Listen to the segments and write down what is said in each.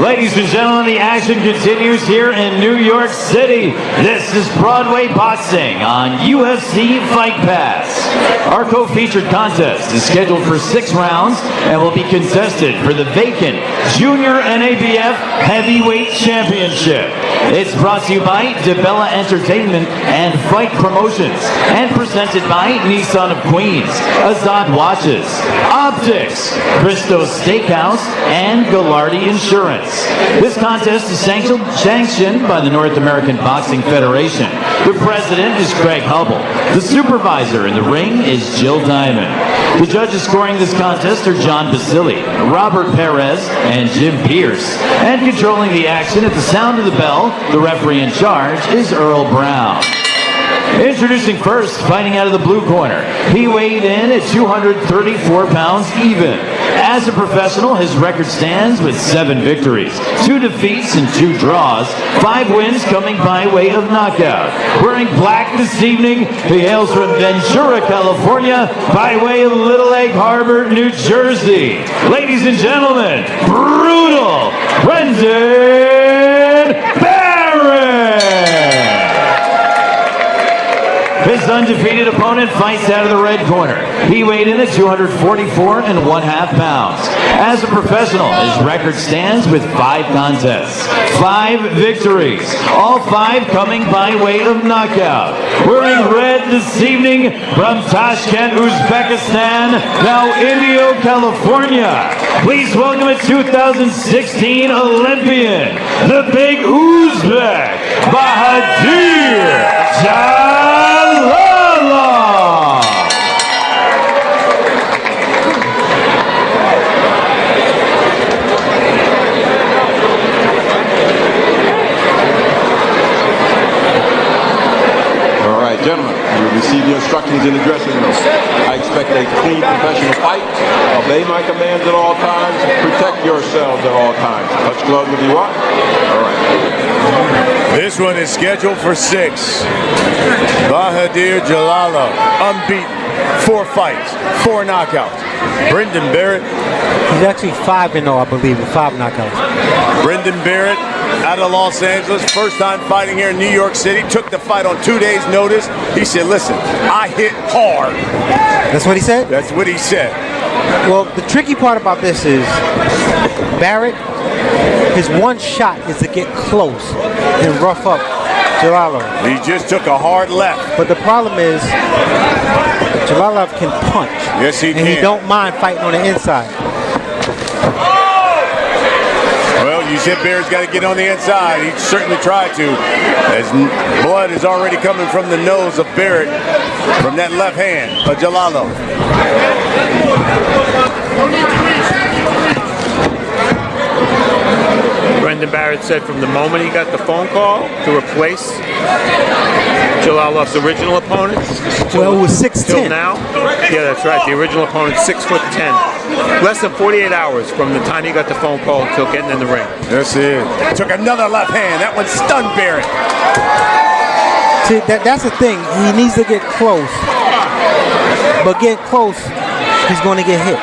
Ladies and gentlemen, the action continues here in New York City. This is Broadway Boxing on UFC Fight Pass. Our co-featured contest is scheduled for 6 rounds and will be contested for the vacant Junior NABF Heavyweight Championship. It's brought to you by DeBella Entertainment and Fight Promotions and presented by Nissan of Queens, Azad Watches, Optics, Christo's Steakhouse, and Gallardi Insurance. This contest is sanctioned by the North American Boxing Federation. The president is Craig Hubble. The supervisor in the ring is Jill Diamond. The judges scoring this contest are John Basili, Robert Perez, and Jim Pierce. And controlling the action at the sound of the bell, the referee in charge is Earl Brown. Introducing first, fighting out of the blue corner. He weighed in at 234 pounds even. As a professional, his record stands with 7 victories, 2 defeats, and 2 draws. 5 wins coming by way of knockout. Wearing black this evening, he hails from Ventura, California, by way of Little Egg Harbor, New Jersey. Ladies and gentlemen, brutal Brendan Barrett! His undefeated opponent fights out of the red corner. He weighed in at 244.5 pounds. As a professional, his record stands with 5 contests, 5 victories, all 5 coming by way of knockout. Wearing red this evening from Tashkent, Uzbekistan, now Indio, California. Please welcome a 2016 Olympian, the big Uzbek, Bahodir Jaloolov. All right, gentlemen, you receive your instructions in the dressing room. I expect a clean, professional fight. Obey my commands at all times. Protect yourselves at all times. Touch gloves if you want. All right. This one is scheduled for 6. Bahodir Jaloolov, unbeaten, 4 fights, 4 knockouts. Brendan Barrett. He's actually 5-0, I believe, with 5 knockouts. Brendan Barrett, out of Los Angeles, first time fighting here in New York City. Took the fight on 2 days' notice. He said, listen, I hit hard. That's what he said? That's what he said. Well, the tricky part about this is Barrett, his one shot is to get close and rough up Jaloolov. He just took a hard left. But the problem is Jaloolov can punch. Yes, he can. And he don't mind fighting on the inside. Well, you said Barrett's got to get on the inside. He certainly tried to, as blood is already coming from the nose of Barrett from that left hand of Jaloolov. Brendan Barrett said from the moment he got the phone call to replace Jaloolov's original opponent. Well, it was 6'10". Till now. Yeah, that's right. The original opponent, 6'10". Less than 48 hours from the time he got the phone call until getting in the ring. That's it. Took another left hand. That one stunned Barrett. See, that's the thing. He needs to get close. But getting close, he's going to get hit.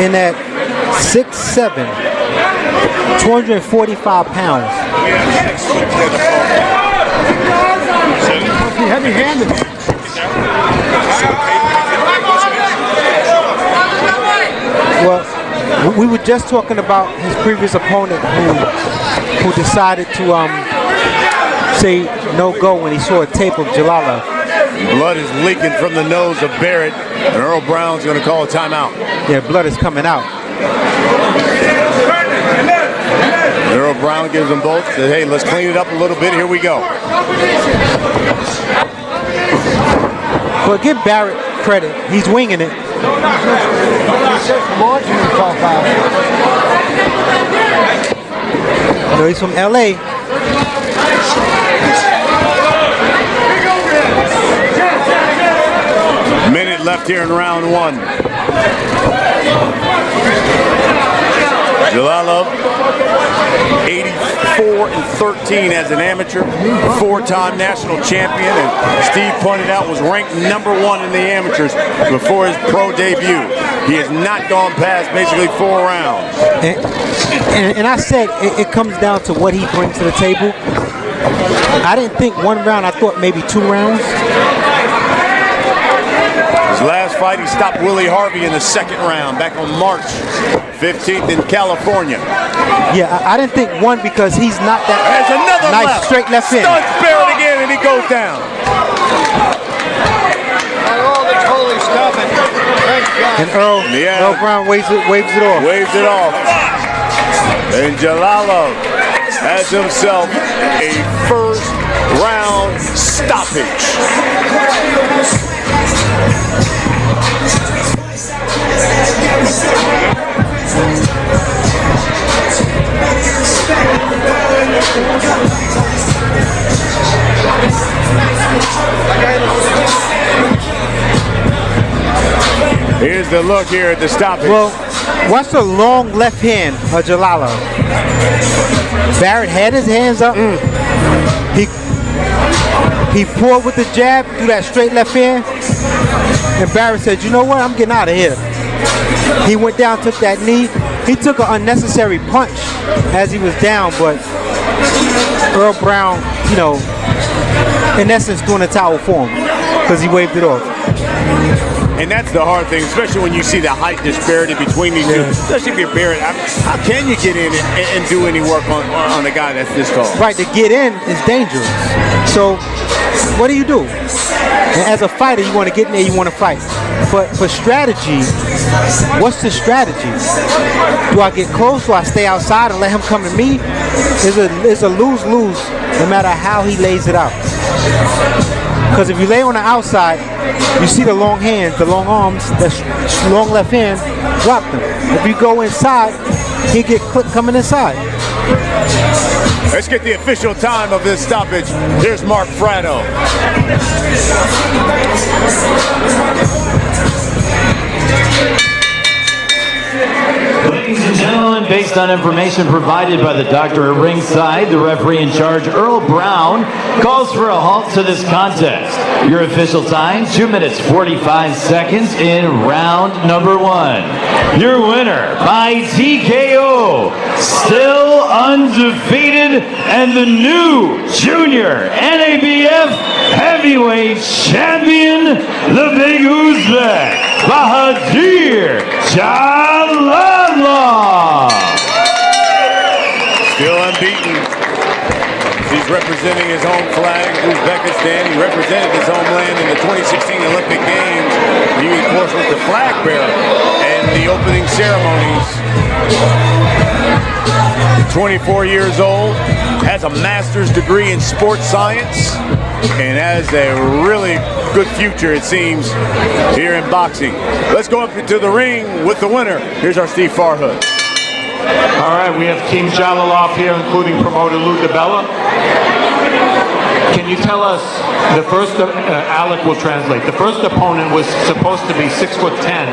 In that 6'7", 245 pounds. Heavy-handed. Well, we were just talking about his previous opponent who decided to say no go when he saw a tape of Jaloolov. Blood is leaking from the nose of Barrett, and Earl Brown's going to call a timeout. Yeah, blood is coming out. Earl Brown gives them both, said, hey, let's clean it up a little bit. Here we go. Well, give Barrett credit. He's winging it. No, he's from L.A. Minute left here in round 1. Jaloolov, 84-13 as an amateur, 4-time national champion, and Steve pointed out was ranked #1 in the amateurs before his pro debut. He has not gone past basically 4 rounds. And I said it comes down to what he brings to the table. I didn't think 1 round. I thought maybe 2 rounds. His last fight, he stopped Willie Harvey in the 2nd round back on March 15th in California. Yeah, I didn't think 1 because he's not that There's another nice left. straight left hand. Stuns Barrett again, and he goes down. And Earl Brown waves it off. Waves it off. And Jaloolov has himself a 1st round stoppage. Here's the look here at the stoppage. Well, watch the long left hand of Jaloolov. Barrett had his hands up. He pulled with the jab through that straight left hand. And Barrett said, you know what, I'm getting out of here. He went down, took that knee. He took an unnecessary punch as he was down, but Earl Brown, you know, in essence, throwing a towel for him because he waved it off. And that's the hard thing, especially when you see the height disparity between these two. Especially if you're Barrett, how can you get in and do any work on a guy that's this tall? Right, to get in is dangerous. So, what do? And as a fighter, you want to get in there, you want to fight. But for strategy, what's the strategy? Do I get close? Do I stay outside and let him come to me? It's a lose-lose no matter how he lays it out. Because if you lay on the outside, you see the long hands, the long arms, the long left hand, drop them. If you go inside, he get clipped coming inside. Let's get the official time of this stoppage. Here's Mark Fratto. Ladies and gentlemen, based on information provided by the doctor at ringside, the referee in charge, Earl Brown, calls for a halt to this contest. Your official time, 2 minutes 45 seconds in round number 1. Your winner by TKO, still undefeated, and the new junior NABF heavyweight champion, the Big Uzbek, Bahodir Jaloolov. Still unbeaten. He's representing his home flag, Uzbekistan. He represented his homeland in the 2016 Olympic Games. He, of course, was the flag bearer and the opening ceremonies. 24 years old, has a master's degree in sports science, and has a really good future, it seems, here in boxing. Let's go up into the ring with the winner. Here's our Steve Farhood. All right, we have Team Jaloolov here, including promoter Lou DiBella. Can you tell us, the first, Alec will translate, the first opponent was supposed to be 6'10".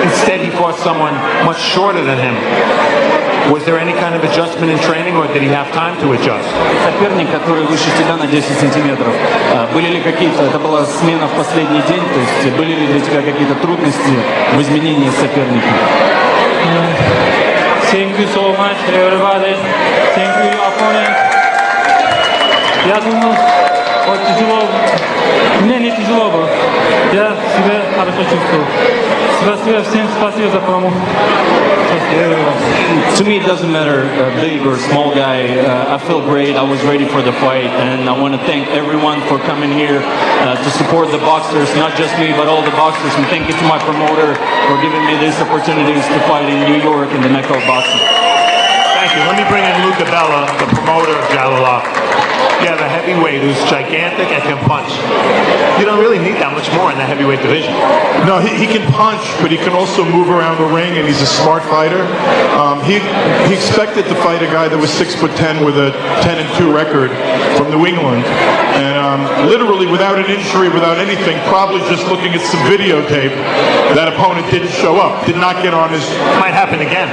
Instead, he fought someone much shorter than him. Was there any kind of adjustment in training, or did he have time to adjust? Соперник, который выше тебя на 10 сантиметров. Были ли какие-то, это была смена в последний день, то есть были ли для тебя какие-то трудности в изменении соперника? Thank you so much, everybody. Thank you, opponent. Я думаю, вот тяжело. Мне не тяжело было. Я себя хорошо чувствую. Спасибо всем, спасибо за помощь. To me, it doesn't matter, big or small guy. I feel great. I was ready for the fight, and I want to thank everyone for coming here to support the boxers, not just me, but all the boxers. And thank you to my promoter for giving me these opportunities to fight in New York in the Mecca of boxing. Thank you. Let me bring in Lou DiBella, the promoter of Jaloolov. you have a heavyweight who's gigantic and can punch. You don't really need that much more in the heavyweight division. No, he can punch, but he can also move around the ring, and he's a smart fighter. He expected to fight a guy that was 6'10" with a 10-2 record from New England, and literally without an injury, without anything, probably just looking at some videotape, that opponent didn't show up, did not get on his. Might happen again.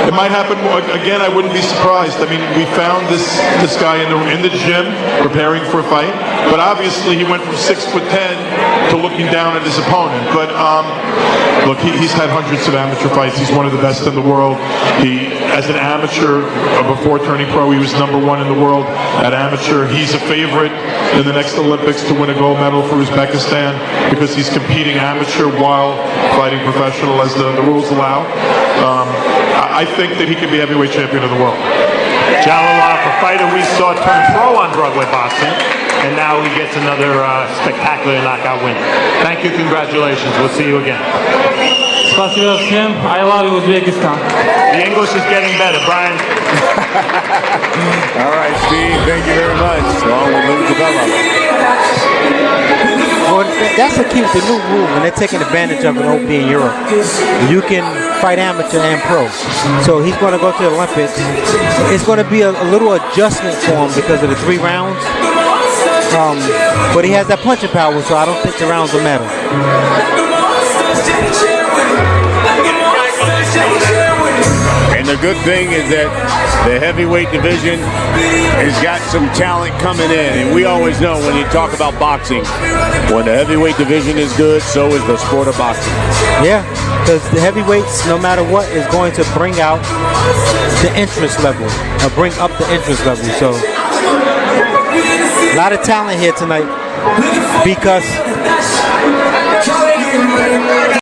It might happen again. I wouldn't be surprised. I mean, we found this guy in the gym preparing for a fight, but obviously he went from 6'10" to looking down at his opponent. But look, he's had hundreds of amateur fights. He's one of the best in the world. He, as an amateur, before turning pro, he was #1 in the world at amateur. He's a favorite in the next Olympics to win a gold medal for Uzbekistan because he's competing amateur while fighting professional, as the rules allow. I think that he could be heavyweight champion of the world. Jaloolov, a fighter we saw turn pro on Broadway boxing, and now he gets another spectacular knockout win. Thank you, congratulations. We'll see you again. Спасибо всем. I love Uzbekistan. The English is getting better, Brian. All right, Steve, thank you very much. Along with Luke DeBella. Well, that's the key with the new rule, and they're taking advantage of it over in Europe. You can fight amateur and pro. So he's going to go to the Olympics. It's going to be a little adjustment for him because of the 3 rounds. But he has that punching power, so I don't think the rounds will matter. And the good thing is that the heavyweight division has got some talent coming in. And we always know when you talk about boxing, when the heavyweight division is good, so is the sport of boxing. Yeah, because the heavyweights, no matter what, is going to bring out the interest level, or bring up the interest level. So a lot of talent here tonight because